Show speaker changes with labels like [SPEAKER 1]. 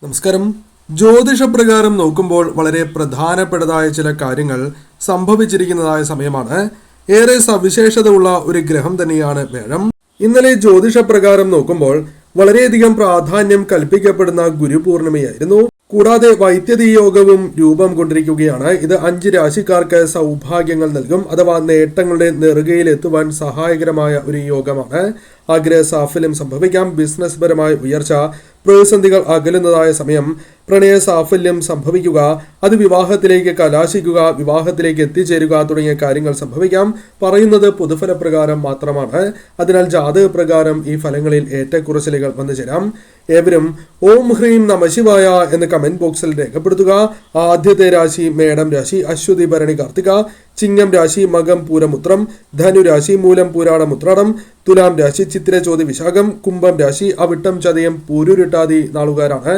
[SPEAKER 1] നമസ്കാരം. ജ്യോതിഷപ്രകാരം നോക്കുമ്പോൾ വളരെ പ്രധാനപ്പെട്ടതായ ചില കാര്യങ്ങൾ സംഭവിച്ചിരിക്കുന്നതായ സമയമാണ്. ഏറെ സവിശേഷത ഉള്ള ഒരു ഗ്രഹം തന്നെയാണ് വ്യാഴം. ഇന്നലെ ജ്യോതിഷപ്രകാരം നോക്കുമ്പോൾ വളരെയധികം പ്രാധാന്യം കൽപ്പിക്കപ്പെടുന്ന ഗുരുപൂർണിമയായിരുന്നു. കൂടാതെ വൈദ്യുതി യോഗവും രൂപം കൊണ്ടിരിക്കുകയാണ്. ഇത് 5 രാശിക്കാർക്ക് സൗഭാഗ്യങ്ങൾ നൽകും, അഥവാ നേട്ടങ്ങളുടെ നെറുകയിൽ എത്തുവാൻ സഹായകരമായ ഒരു യോഗമാണ്. ആഗ്രഹ സാഫല്യം സംഭവിക്കാം, ബിസിനസ് പരമായ ഉയർച്ച, പ്രതിസന്ധികൾ അകലുന്നതായ സമയം, പ്രണയ സാഫല്യം സംഭവിക്കുക, അത് വിവാഹത്തിലേക്ക് കലാശിക്കുക, വിവാഹത്തിലേക്ക് എത്തിച്ചേരുക തുടങ്ങിയ കാര്യങ്ങൾ സംഭവിക്കാം. പറയുന്നത് പൊതുഫലപ്രകാരം മാത്രമാണ്. അതിനാൽ ജാതകപ്രകാരം ഈ ഫലങ്ങളിൽ ഏറ്റക്കുറച്ചിലുകൾ വന്നു ചേരാം. ഏവരും ഓം ഹ്രീം നമശിവായ എന്ന് കമന്റ് ബോക്സിൽ രേഖപ്പെടുത്തുക. ആദ്യത്തെ രാശി മേടം രാശി, അശ്വതി ഭരണി കാർത്തിക, ചിങ്ങം രാശി മകം പൂരമുത്രം, ധനുരാശി മൂലം പൂരാടം ഉത്രാടം, തുലാം രാശി ചിത്തിര ചോതി വിശാഖം, കുംഭം രാശി അവിട്ടം ചതയം പൂരുരുട്ടാതി നാളുകാരാണ്.